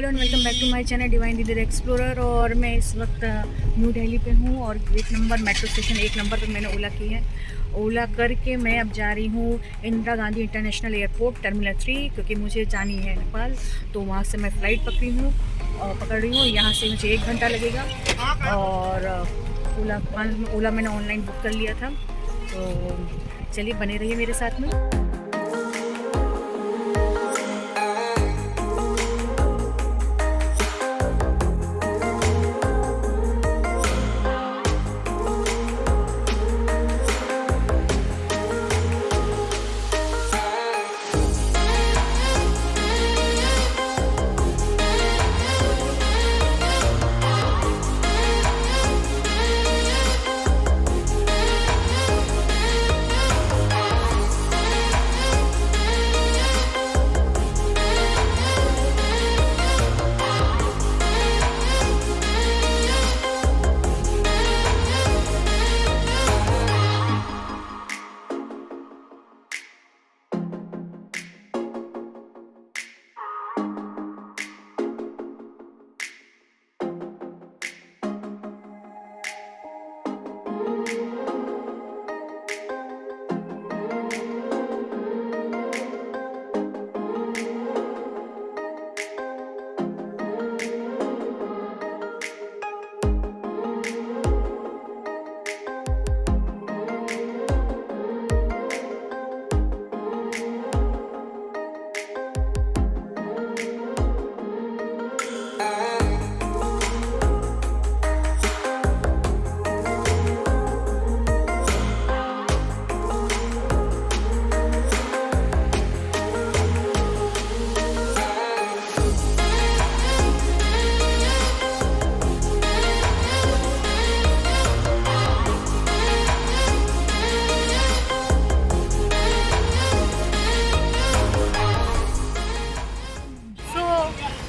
Hello and welcome back to my channel divine didi explorer. और मैं इस वक्त न्यू दिल्ली पे हूँ और एक नंबर मेट्रो स्टेशन 1 नंबर पे मैंने ओला की है। ओला करके मैं अब जा रही हूँ Indira Gandhi international airport terminal 3, क्योंकि मुझे जानी है नेपाल। तो वहाँ से मैं फ़्लाइट पकड़ रही हूँ। यहाँ से मुझे 1 घंटा लगेगा। और ओला मैंने ऑनलाइन बुक कर लिया था। तो चलिए बने रहिए मेरे साथ में।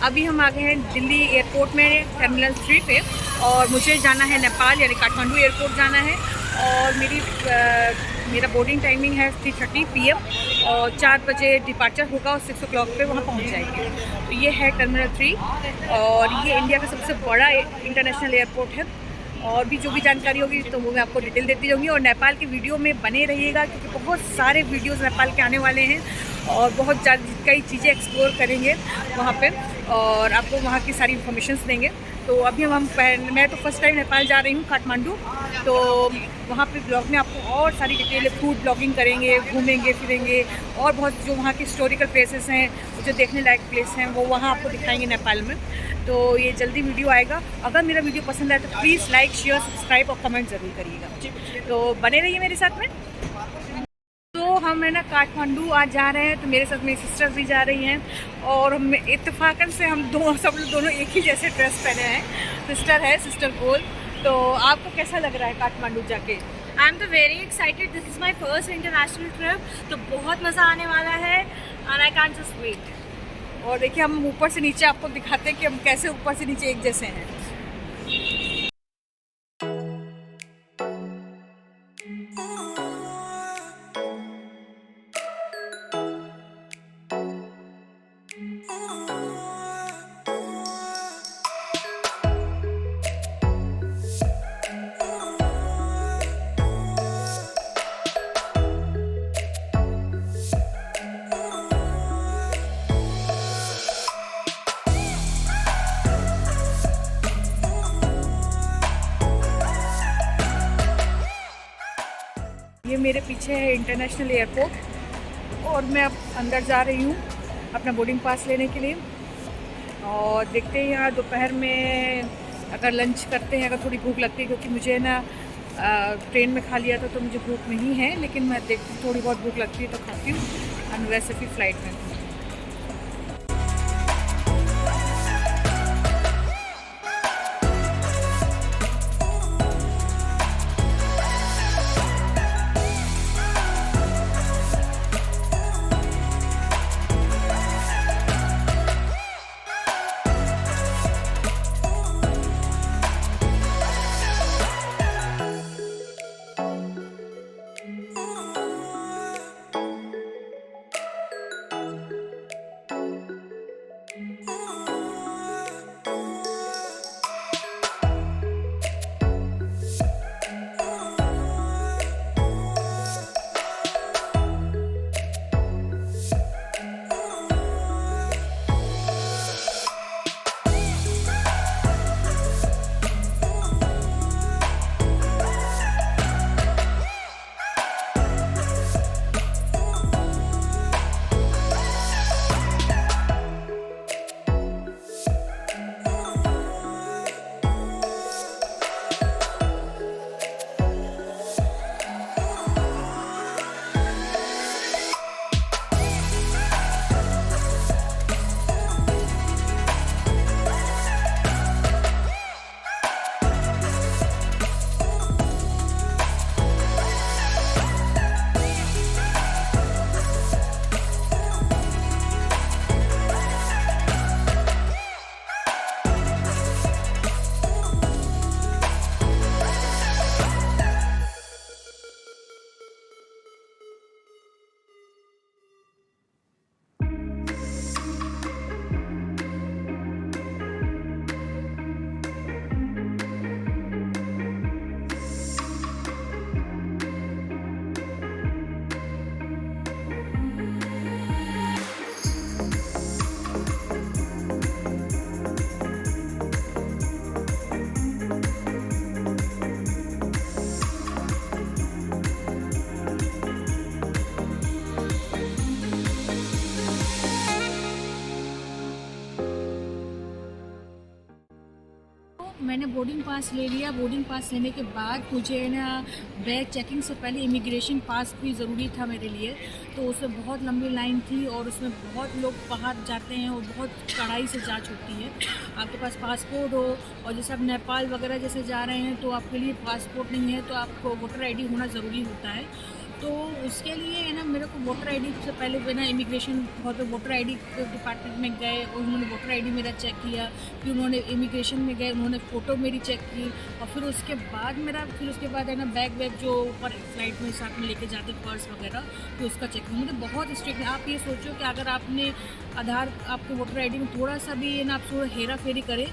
अभी हम आ गए हैं दिल्ली एयरपोर्ट में टर्मिनल 3 पे। और मुझे जाना है नेपाल, यानी काठमांडू एयरपोर्ट जाना है। और मेरा बोर्डिंग टाइमिंग है 3:30 PM और 4 बजे डिपार्चर होगा और 6 o'clock पे वहाँ पहुँच जाएंगे। तो ये है टर्मिनल 3 और ये इंडिया का सबसे बड़ा इंटरनेशनल एयरपोर्ट है। और भी जो भी जानकारी होगी तो वो मैं आपको डिटेल देती रहूँगी। और नेपाल की वीडियो में बने रहिएगा, क्योंकि बहुत सारे वीडियोस नेपाल के आने वाले हैं और बहुत कई चीज़ें एक्सप्लोर करेंगे वहाँ पे और आपको वहाँ की सारी इन्फॉर्मेशंस देंगे। तो अभी मैं तो फर्स्ट टाइम नेपाल जा रही हूँ, काठमांडू। तो वहाँ पे ब्लॉग में आपको और सारी डिटेल, फूड ब्लॉगिंग करेंगे, घूमेंगे फिरेंगे और बहुत जो वहाँ की हिस्टोरिकल प्लेसेस हैं, जो देखने लायक प्लेस हैं, वो वहाँ आपको दिखाएंगे नेपाल में। तो ये जल्दी वीडियो आएगा। अगर मेरा वीडियो पसंद आए तो प्लीज़ लाइक, शेयर, सब्सक्राइब और कमेंट ज़रूर करिएगा। तो बने रहिए मेरे साथ में। तो हम है ना काठमांडू आज जा रहे हैं। तो मेरे साथ मेरी सिस्टर्स भी जा रही हैं और हम इत्तेफाकन से सब लोग दोनों एक ही जैसे ड्रेस पहने हैं। Sister goal. तो आपको कैसा लग रहा है काठमांडू जाके? आई एम तो very excited. This is my first international trip. तो बहुत मज़ा आने वाला है and I can just wait. और देखिए हम ऊपर से नीचे आपको दिखाते हैं कि हम कैसे ऊपर से नीचे एक जैसे हैं। ये मेरे पीछे है इंटरनेशनल एयरपोर्ट और मैं अब अंदर जा रही हूँ अपना बोर्डिंग पास लेने के लिए। और देखते हैं यहाँ दोपहर में अगर लंच करते हैं, अगर थोड़ी भूख लगती है, क्योंकि मुझे ना ट्रेन में खा लिया था तो मुझे भूख नहीं है, लेकिन मैं देखती हूँ थोड़ी बहुत भूख लगती है तो खाती हूँ। और वैसे भी फ़्लाइट में मैंने बोर्डिंग पास ले लिया। बोर्डिंग पास लेने के बाद मुझे ना बैग चेकिंग से पहले इमिग्रेशन पास भी ज़रूरी था मेरे लिए, तो उसमें बहुत लंबी लाइन थी और उसमें बहुत लोग बाहर जाते हैं और बहुत कड़ाई से जांच होती है। आपके पास पासपोर्ट हो और जैसे आप नेपाल वगैरह जैसे जा रहे हैं तो आपके लिए पासपोर्ट नहीं है तो आपको वोटर आईडी होना ज़रूरी होता है। तो उसके लिए है ना मेरे को वोटर आईडी से पहले बिना इमिग्रेशन वोटर आईडी डिपार्टमेंट में गए और उन्होंने वोटर आईडी मेरा चेक किया। फिर उन्होंने इमिग्रेशन में गए, उन्होंने फ़ोटो मेरी चेक की और फिर उसके बाद है ना बैग जो ऊपर फ्लाइट में साथ में लेके जाते पर्स वगैरह, फिर उसका चेक किया। मुझे बहुत स्ट्रिक्ट है। आप ये सोचो कि अगर आपने आपके वोटर आईडी में थोड़ा सा भी है ना आप थोड़ा हेरा फेरी करें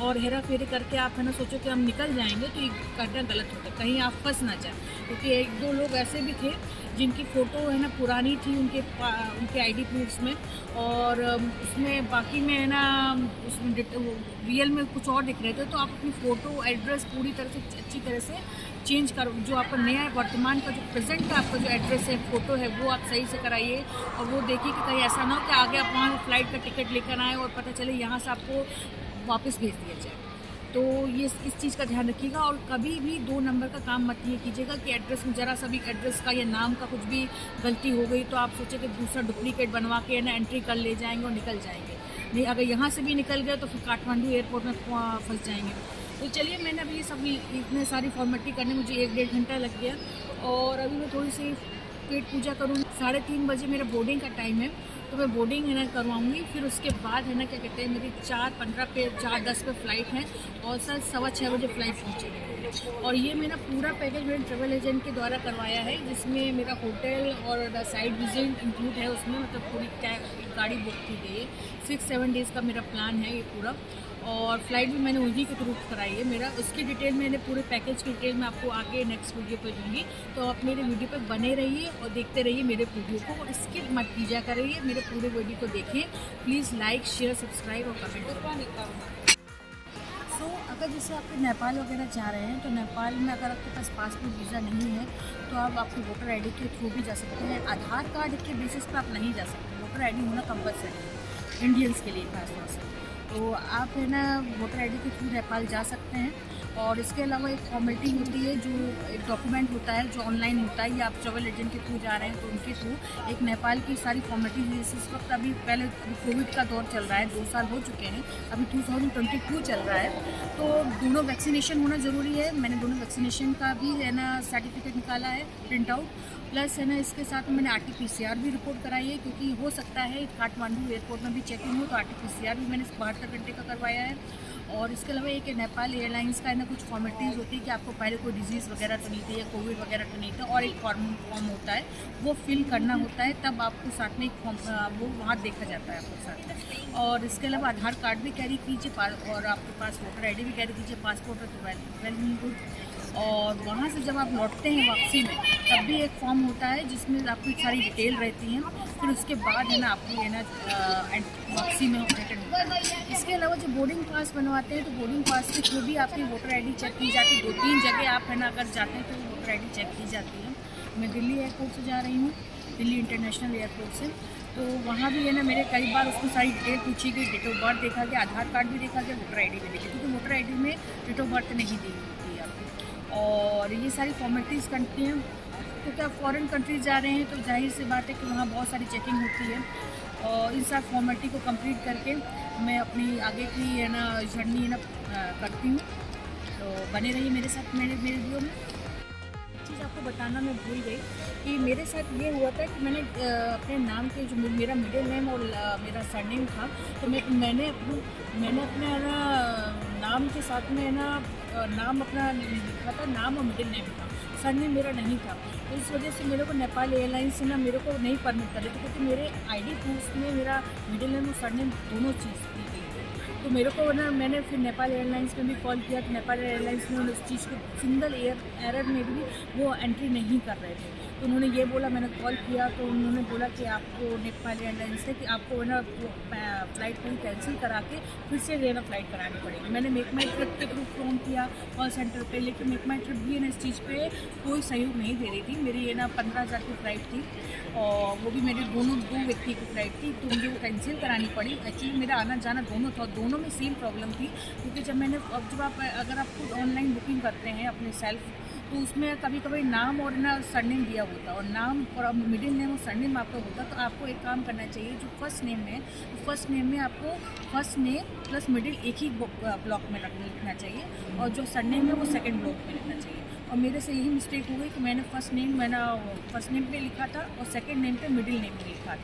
और हेरा फेरी करके आप है ना सोचो कि हम निकल जाएंगे तो ये करना गलत होता है, कहीं आप फंस ना जाए। क्योंकि 1-2 लोग ऐसे भी थे जिनकी फ़ोटो है ना पुरानी थी उनके आईडी प्रूफ्स में और उसमें बाकी में है ना उसमें रियल में कुछ और दिख रहे थे। तो आप अपनी फ़ोटो एड्रेस पूरी तरह से अच्छी तरह से चेंज करो। जो आपका नया वर्तमान का जो प्रेजेंट का आपका जो एड्रेस है फ़ोटो है वो आप सही से कराइए और वो देखिए कि कहीं ऐसा ना हो कि आगे आप वहाँ फ़्लाइट का टिकट लेकर आएँ और पता चले यहाँ से आपको वापस भेज दिया जाए। तो ये इस चीज़ का ध्यान रखिएगा और कभी भी 2 नंबर का काम मत ये कीजिएगा कि एड्रेस में ज़रा सा भी एड्रेस का या नाम का कुछ भी गलती हो गई तो आप सोचें कि दूसरा डुप्लीकेट बनवा के ना एंट्री कर ले जाएंगे और निकल जाएंगे। नहीं, अगर यहाँ से भी निकल गए तो फिर काठमांडू एयरपोर्ट में फंस जाएंगे। तो चलिए मैंने अभी ये सब इतने सारी फॉर्मेलिटी करने मुझे 1-1.5 घंटा लग गया और अभी मैं थोड़ी सी पेट पूजा करूँगी। 3:30 बजे मेरा बोर्डिंग का टाइम है तो मैं बोर्डिंग है ना करवाऊँगी। फिर उसके बाद है ना क्या कहते हैं मेरी 4:15 पे 4:10 पे फ़्लाइट है और सर 6:15 बजे फ़्लाइट पहुँचेगी। और ये मेरा पूरा पैकेज मेरे ट्रेवल एजेंट के द्वारा करवाया है जिसमें मेरा होटल और साइड विजिट इंक्लूड है उसमें, मतलब पूरी गाड़ी बुक की गई है। 6-7 डेज़ का मेरा प्लान है ये पूरा और फ्लाइट भी मैंने उन्हीं के थ्रू कराई है मेरा। उसकी डिटेल मैंने पूरे पैकेज की डिटेल मैं आपको आगे नेक्स्ट वीडियो पे दूँगी। तो आप मेरे वीडियो पे बने रहिए और देखते रहिए मेरे वीडियो को और स्किप मत कीजिए करिए, मेरे पूरे वीडियो को देखें। प्लीज़ लाइक शेयर सब्सक्राइब और कमेंट करें। सो अगर जैसे आप नेपाल वगैरह जा रहे हैं तो नेपाल में अगर आपके पास पासपोर्ट वीज़ा नहीं है तो आप आपकी वोटर आईडी के थ्रू भी जा सकते हैं। आधार कार्ड के बेसिस पर आप नहीं जा सकते, वोटर आईडी होना कंपलसरी है इंडियंस के लिए खासतौर से। तो आप है ना वोटर आईडी के थ्रू नेपाल जा सकते हैं। और इसके अलावा एक फॉर्मेलिटी होती है जो एक डॉक्यूमेंट होता है जो ऑनलाइन होता है या आप ट्रैवल एजेंट के थ्रू जा रहे हैं तो उनके थ्रू एक नेपाल की सारी फॉर्मेलिटी इस वक्त अभी कोविड का दौर चल रहा है, 2 साल हो चुके हैं, अभी 2022 चल रहा है। तो दोनों वैक्सीनेशन होना ज़रूरी है। मैंने दोनों वैक्सीनेशन का भी है ना सर्टिफिकेट निकाला है प्रिंट आउट, प्लस है ना इसके साथ मैंने RT-PCR भी रिपोर्ट कराई है क्योंकि हो सकता है काठमांडू एयरपोर्ट में भी चेकिंग हो तो RT-PCR भी मैंने 72 घंटे का करवाया है। और इसके अलावा एक नेपाल एयरलाइंस का है ना कुछ फॉर्मेलिटीज़ होती है कि आपको पहले कोई डिजीज़ वगैरह तो नहीं थी या कोविड वगैरह तो नहीं था और एक फॉर्म होता है वो फिल करना होता है, तब आपको साथ में एक फॉर्म वो वहाँ देखा जाता है आपके साथ में। और इसके अलावा आधार कार्ड भी कैरी कीजिए और आपके पास वोटर आईडी भी कैरी कीजिए, पासपोर्ट है तो वेल गुड। और वहाँ से जब आप लौटते हैं वापसी में तब भी एक फॉर्म होता है जिसमें आपकी सारी डिटेल रहती है। फिर उसके बाद है ना आपकी है ना वापसी में रिटर्न होता है। इसके अलावा जो बोर्डिंग पास बनवाते हैं तो बोर्डिंग पास के थ्रू भी आपकी वोटर आईडी चेक की जाती है। 2-3 जगह आप है ना अगर जाते हैं तो वोटर आईडी चेक की जाती है। मैं दिल्ली एयरपोर्ट से जा रही हूँ, दिल्ली इंटरनेशनल एयरपोर्ट से, तो वहाँ भी है ना मेरे कई बार उसमें सारी डिटेल पूछी गई, डेट ऑफ बर्थ देखा गया, आधार कार्ड भी देखा गया, वोटर आईडी भी देखी क्योंकि वोटर आईडी में डेट ऑफ बर्थ नहीं दी होती है आपको। और ये सारी फॉर्मेलिटीज़ करती हैं क्योंकि आप फॉरेन कंट्रीज जा रहे हैं तो जाहिर सी बात है कि वहाँ बहुत सारी चेकिंग होती है। और इन सब फॉर्मेलिटी को कंप्लीट करके मैं अपनी आगे की है ना जर्नी है ना करती हूँ। तो बने रहिए मेरे साथ मेरे वीडियो में। चीज़ आपको बताना मैं भूल गई कि मेरे साथ ये हुआ था कि मैंने अपने नाम के जो मेरा मिडिल नेम और मेरा सरनेम था तो मैंने अपने ना नाम के साथ में ना नाम अपना लिखा था, नाम और मिडिल नेम था, सरनेम मेरा नहीं था। तो इस वजह से मेरे को नेपाल एयरलाइंस से ना मेरे को नहीं परमिट कर रहे थे क्योंकि मेरे आईडी प्रूफ में मेरा मिडिल नेम और सरनेम दोनों चीज़ दी गई थी। तो मेरे को ना मैंने फिर नेपाल एयरलाइंस में भी कॉल किया तो नेपाल एयरलाइंस ने उस चीज़ को सिंगल एरर में भी वो एंट्री नहीं कर रहे थे। तो उन्होंने ये बोला, मैंने कॉल किया तो उन्होंने बोला कि आपको नेपाल एयरलाइंस से कि आपको है ना फ़्लाइट को कैंसिल करा के फिर से है ना फ़्लाइट करानी पड़ेगी। मैंने मेक माई ट्रिप के थ्रू फ़ोन किया कॉल सेंटर पे, लेकिन मेक माई ट्रिप भी है ना इस चीज़ पे कोई सहयोग नहीं दे रही थी। मेरी है ना 15,000 की फ़्लाइट थी और वो भी मेरे दो व्यक्ति की फ़्लाइट थी, तो मुझे वो कैंसिल करानी पड़ी। एक्चुअली मेरा आना जाना दोनों था, दोनों में सेम प्रॉब्लम थी, क्योंकि जब आप अगर आप खुद ऑनलाइन बुकिंग करते हैं अपने सेल्फ, तो उसमें कभी कभी नाम और ना सरनेम दिया होता है, और नाम और मिडिल नेम और सरनेम आपका होता, तो आपको एक काम करना चाहिए, जो फर्स्ट नेम है तो फर्स्ट नेम में आपको फर्स्ट नेम प्लस मिडिल एक ही ब्लॉक में लिखना चाहिए, और जो सरनेम है वो सेकंड ब्लॉक में लिखना चाहिए। और मेरे से यही मिस्टेक हो गई कि मैंने फर्स्ट नेम पे लिखा था और सेकंड नेम पे मिडिल नेम पे लिखा था,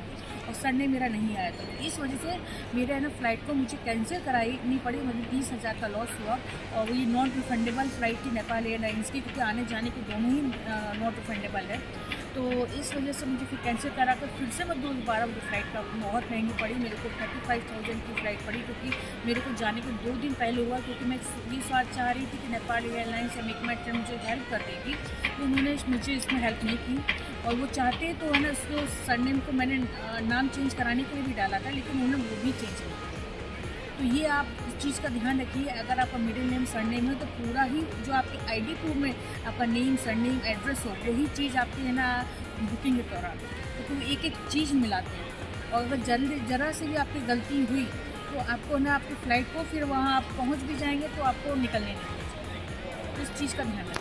और सरनेम मेरा नहीं आया था। इस वजह से मेरे है ना फ़्लाइट को मुझे कैंसिल करानी पड़ी। मुझे 30,000 का लॉस हुआ, और वो ये नॉन रिफंडेबल फ़्लाइट थी नेपाल एयरलाइंस की, क्योंकि आने जाने के दोनों ही नॉट रिफंडेबल है। तो इस वजह से मुझे फिर कैंसिल करा कर फिर से मैं दोबारा मुझे फ़्लाइट का बहुत महंगी पड़ी। मेरे को 35,000 की फ़्लाइट पड़ी, क्योंकि मेरे को जाने के 2 दिन पहले हुआ, क्योंकि मैं ये बात चाह रही थी कि नेपाल एयरलाइंस या मेक माई ट्रिप मुझे हेल्प कर देगी, तो उन्होंने मुझे इसमें हेल्प नहीं की। और वो चाहते तो है ना उसको सरनेम को मैंने नाम चेंज कराने के लिए भी डाला था, लेकिन उन्होंने वो भी चेंज नहीं किया। तो ये आप इस चीज़ का ध्यान रखिए, अगर आपका मिडिल नेम सरनेम है तो पूरा ही जो आपकी आईडी प्रूफ में आपका नेम सरनेम एड्रेस हो, वही चीज़ आपकी है ना बुकिंग के दौरान, तो एक एक चीज़ मिलाते हैं। और अगर ज़रा से भी आपकी गलती हुई तो आपको ना आपकी फ़्लाइट को फिर वहाँ आप पहुँच भी जाएंगे तो आपको निकलने नहीं देंगे। तो इस चीज़ का ध्यान रखिए।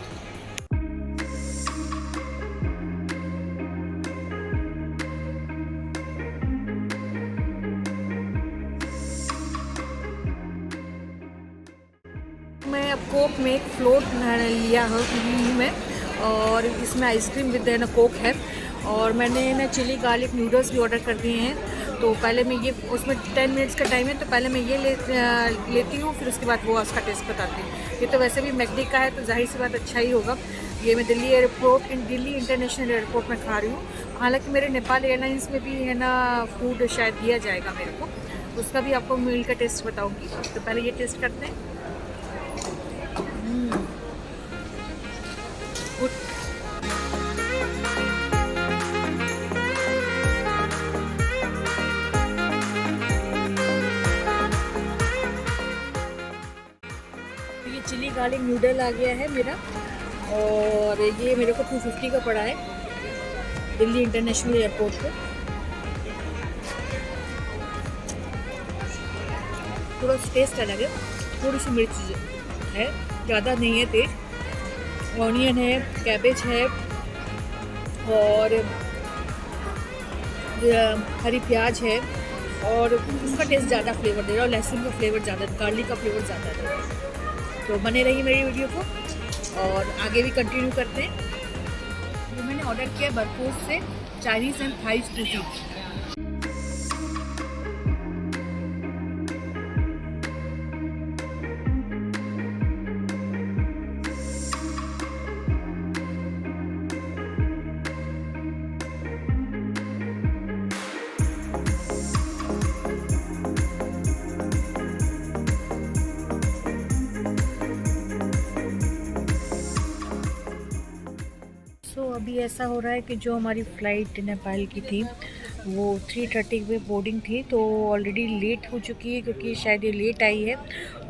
मैं अब कोक में एक फ्लोट लिया हूँ मैं, और इसमें आइसक्रीम विद है ना कोक है, और मैंने ना चिली गार्लिक नूडल्स भी ऑर्डर कर दिए हैं। तो पहले मैं ये उसमें 10 मिनट्स का टाइम है, तो पहले मैं ये लेती हूँ, फिर उसके बाद वो उसका टेस्ट बताती हूँ। ये तो वैसे भी मैकडी का है, तो जाहिर सी बात अच्छा ही होगा। ये मैं दिल्ली इंटरनेशनल एयरपोर्ट में खा रही हूँ। हालांकि मेरे नेपाल एयरलाइंस में भी है ना फूड शायद दिया जाएगा मेरे को, उसका भी आपको मील का टेस्ट बताऊँगी। तो पहले ये टेस्ट करते हैं। ये चिली गार्लिक नूडल आ गया है मेरा, और ये मेरे को 250 का पड़ा है दिल्ली इंटरनेशनल एयरपोर्ट पे। थोड़ा टेस्ट अलग है, थोड़ी सी मिर्च है, ज़्यादा नहीं है तेज। ऑनियन है, कैबेज है, और हरी प्याज है, और उसका टेस्ट ज़्यादा फ्लेवर दे रहा है, और लहसुन का फ्लेवर ज़्यादा, गार्लिक का फ्लेवर ज़्यादा दे रहा है। तो बने रहिए मेरी वीडियो को, और आगे भी कंटिन्यू करते हैं। जो मैंने ऑर्डर किया बरकोस से चाइनीज़ एंड थाई कुजीन। अभी ऐसा हो रहा है कि जो हमारी फ़्लाइट नेपाल की थी वो 3:30 पे बोर्डिंग थी, तो ऑलरेडी लेट हो चुकी है, क्योंकि शायद ये लेट आई है।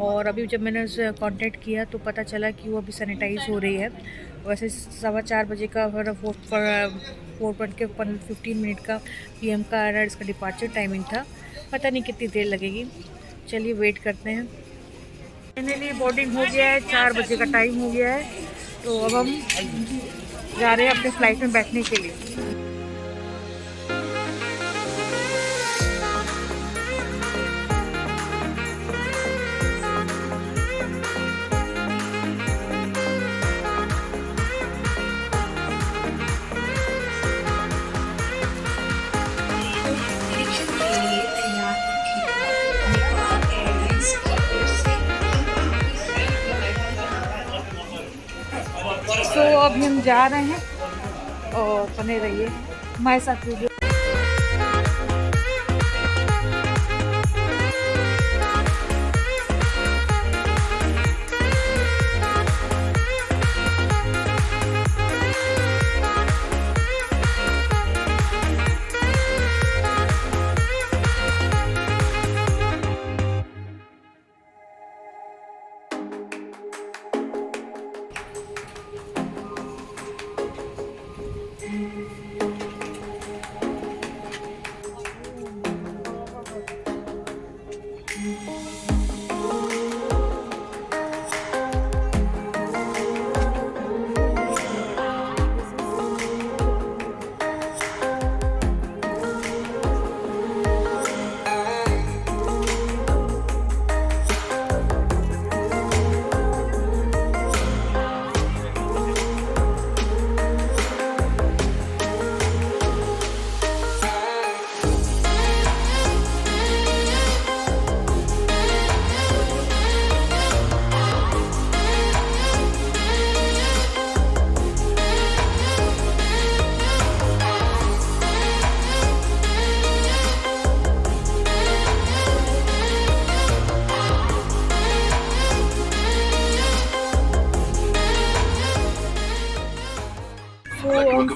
और अभी जब मैंने उसे कांटेक्ट किया तो पता चला कि वो अभी सैनिटाइज़ हो रही है। वैसे 4:15 बजे का 4:15 मिनट का PM का इसका डिपार्चर टाइमिंग था। पता नहीं कितनी देर लगेगी, चलिए वेट करते हैं। फाइनली बोर्डिंग हो गया है, 4 बजे का टाइम हो गया है, तो अब हम जा रहे हैं अपने फ्लाइट में बैठने के लिए। तो अभी हम जा रहे हैं, और बने रहिए हमारे साथ वीडियो।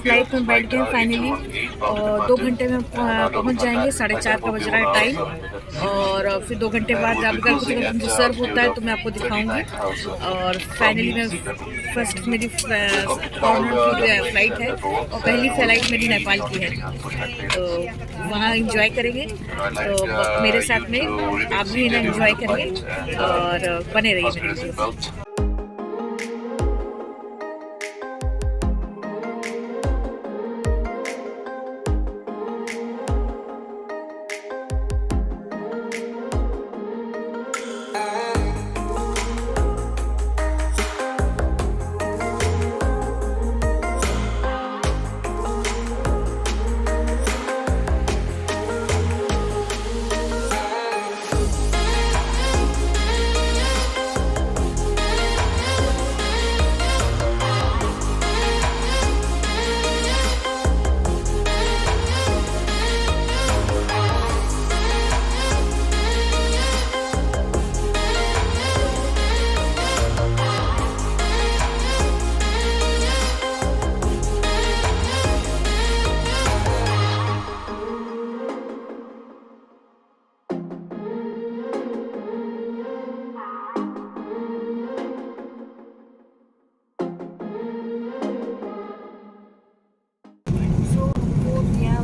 फ्लाइट में बैठ गए फाइनली, और 2 घंटे में पहुंच जाएंगे। 4:30 का बज रहा है टाइम, और फिर 2 घंटे बाद जब कुछ मुझे सर्व होता है तो मैं आपको दिखाऊंगी। और फाइनली मैं फर्स्ट मेरी कॉर्नर फ्लाइट है, और पहली फ्लाइट मेरी नेपाल की है, तो वहाँ इंजॉय करेंगे। तो मेरे साथ में आप भी इन्हें इंजॉय करेंगे और बने रहिए मेरे वीडियो।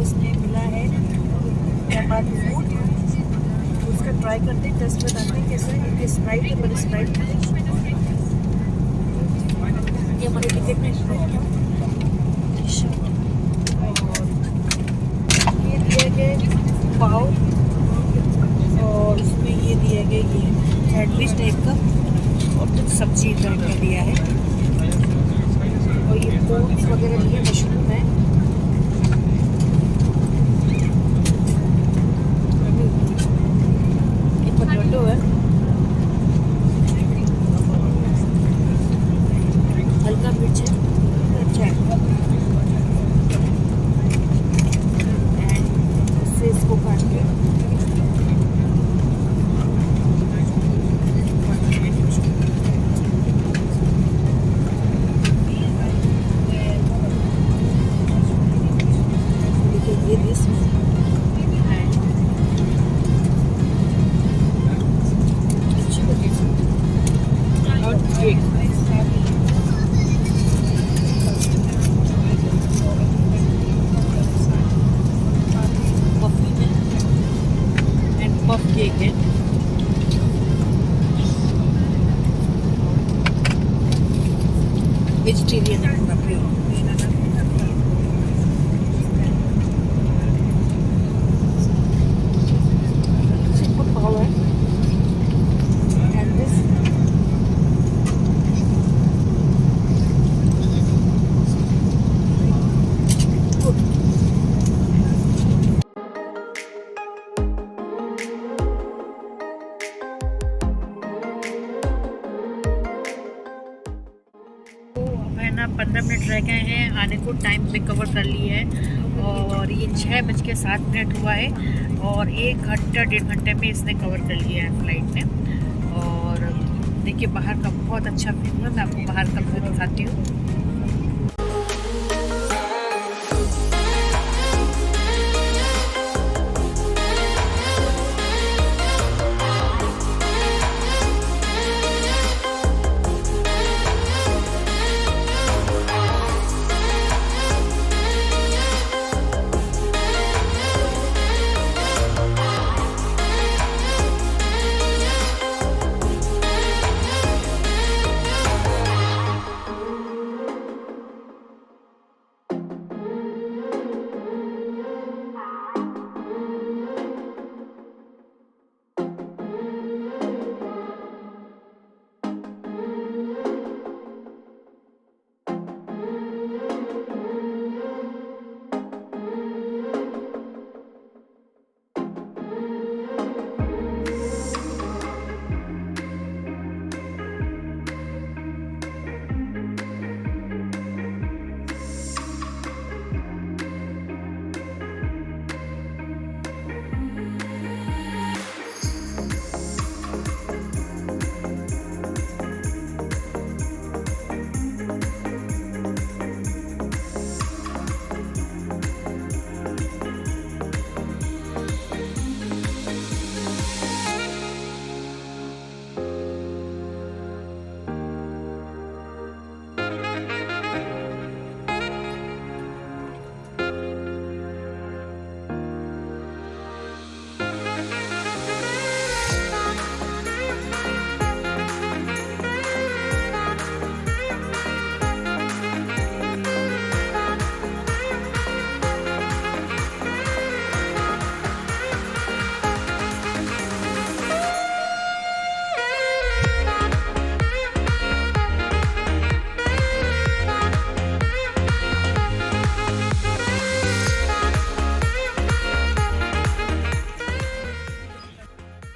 उसने मिला है नेपाली फूड, उसका ट्राई करते हैं, टेस्ट बताते हैं कैसा है। ये स्प्राइट है, बड़ी स्प्राइट ये हमारे टिकट में ये दिए गए पाव, और उसमें ये दिए गए ये सैंडविच टाइप का, और कुछ सब्जी टाइप का दिया है, और ये पोर्स वगैरह दिए, मशरूम है, पोटैटो है, हल्का मिर्च है, अच्छा है। एंड इससे इसको काट के देखिए ये दिस पफ केक है, वेजिटेरियन है पूरा प्योर। सिंपल पाव है, एंड दिस ना 15 मिनट रह गए हैं आने को, टाइम पे कवर कर लिए है, और ये 6:07 हुआ है, और 1 घंटा 1.5 घंटे में इसने कवर कर लिया है फ्लाइट ने। और देखिए बाहर का बहुत अच्छा व्यू है, मैं आपको बाहर का व्यू दिखाती हूँ।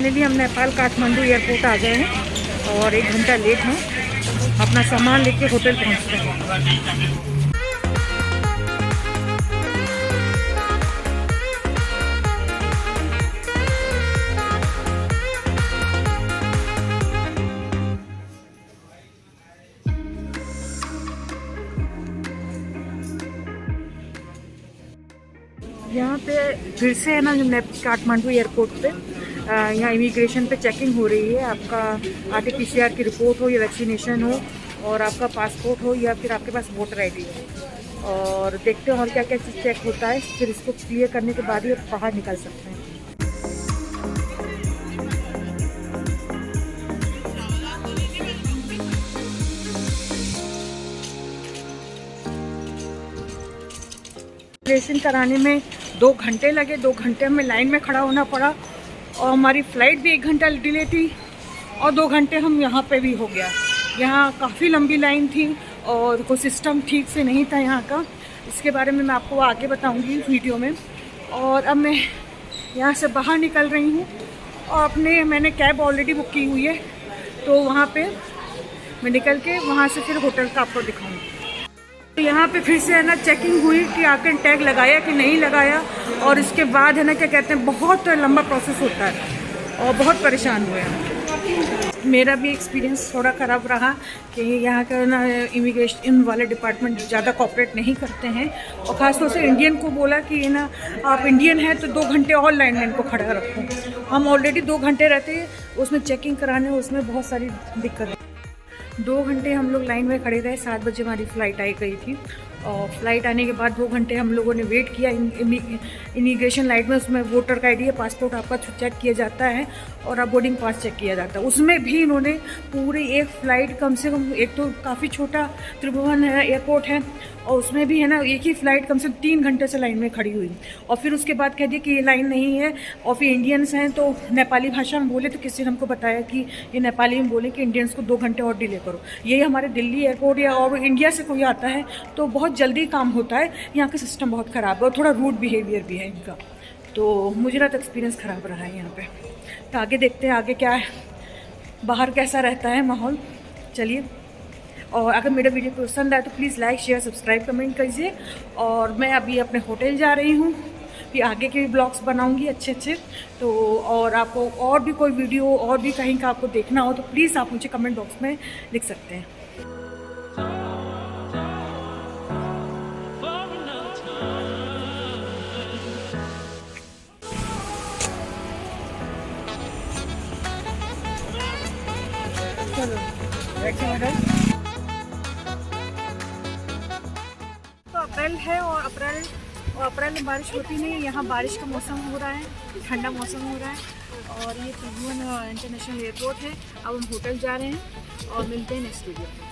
फाइनली हम नेपाल काठमांडू एयरपोर्ट आ गए हैं और 1 घंटा लेट हैं। अपना सामान लेके होटल पहुँच रहे हैं। यहाँ पे फिर से है ना काठमांडू एयरपोर्ट पे यहाँ इमिग्रेशन पे चेकिंग हो रही है। आपका RT-PCR की रिपोर्ट हो या वैक्सीनेशन हो और आपका पासपोर्ट हो या फिर आपके पास वोटर ID हो, और देखते हैं और क्या क्या चीज़ चेक होता है। फिर इसको क्लियर करने के बाद ही आप बाहर निकल सकते हैं। रजिस्ट्रेशन कराने में 2 घंटे लगे। 2 घंटे हमें लाइन में खड़ा होना पड़ा और हमारी फ़्लाइट भी 1 घंटा डिले थी और 2 घंटे हम यहाँ पे भी हो गया। यहाँ काफ़ी लंबी लाइन थी और कोई सिस्टम ठीक से नहीं था यहाँ का। इसके बारे में मैं आपको आगे बताऊँगी वीडियो में। और अब मैं यहाँ से बाहर निकल रही हूँ और मैंने कैब ऑलरेडी बुक की हुई है, तो वहाँ पर मैं निकल के वहाँ से फिर होटल का आपको दिखाऊँगी। तो यहाँ पे फिर से है ना चेकिंग हुई कि आपने टैग लगाया कि नहीं लगाया, और इसके बाद है ना क्या कहते हैं, बहुत लंबा प्रोसेस होता है और बहुत परेशान हुए हैं। मेरा भी एक्सपीरियंस थोड़ा ख़राब रहा कि यहाँ का ना इमिग्रेशन वाले डिपार्टमेंट ज़्यादा कोऑपरेट नहीं करते हैं, और ख़ासतौर से इंडियन को बोला कि ना आप इंडियन हैं तो 2 घंटे और लाइन में इनको खड़ा रखो। हम ऑलरेडी 2 घंटे रहते, उसमें चेकिंग कराने उसमें बहुत सारी दिक्कत। 2 घंटे हम लोग लाइन में खड़े रहे। 7 बजे हमारी फ़्लाइट आई गई थी और फ्लाइट आने के बाद 2 घंटे हम लोगों ने वेट किया। इमिग्रेशन लाइन में उसमें वोटर का ID है, पासपोर्ट आपका चेक किया जाता है और आप बोर्डिंग पास चेक किया जाता है। उसमें भी इन्होंने पूरी एक फ़्लाइट कम से कम, एक तो काफ़ी छोटा त्रिभुवन एयरपोर्ट है और उसमें भी है ना एक ही फ़्लाइट कम से कम 3 घंटे से लाइन में खड़ी हुई, और फिर उसके बाद कह दिया कि ये लाइन नहीं है। और फिर इंडियंस हैं तो नेपाली भाषा में बोले, तो किसी ने हमको बताया कि ये नेपाली में बोले कि इंडियंस को 2 घंटे और डिले करो। यही हमारे दिल्ली एयरपोर्ट या और इंडिया से कोई आता है तो बहुत जल्दी काम होता है। यहाँ का सिस्टम बहुत ख़राब है और थोड़ा रूड बिहेवियर भी है इनका, तो मुझे ना तो एक्सपीरियंस ख़राब रहा है यहाँ पे। तो आगे देखते हैं आगे क्या है, बाहर कैसा रहता है माहौल। चलिए, और अगर मेरा वीडियो पसंद आए तो please like share subscribe comment कीजिए। और मैं अभी अपने होटल जा रही हूँ, फिर आगे के भी ब्लॉग्स बनाऊँगी अच्छे। तो और आपको और भी कोई वीडियो और भी कहीं का आपको देखना हो तो प्लीज़ आप मुझे कमेंट बॉक्स में लिख सकते हैं। चलो तो अप्रैल है और अप्रैल में बारिश होती नहीं है। यहाँ बारिश का मौसम हो रहा है, ठंडा मौसम हो रहा है। और ये त्रिभुवन इंटरनेशनल एयरपोर्ट है। अब हम होटल जा रहे हैं और मिलते हैं नेक्स्ट वीडियो में।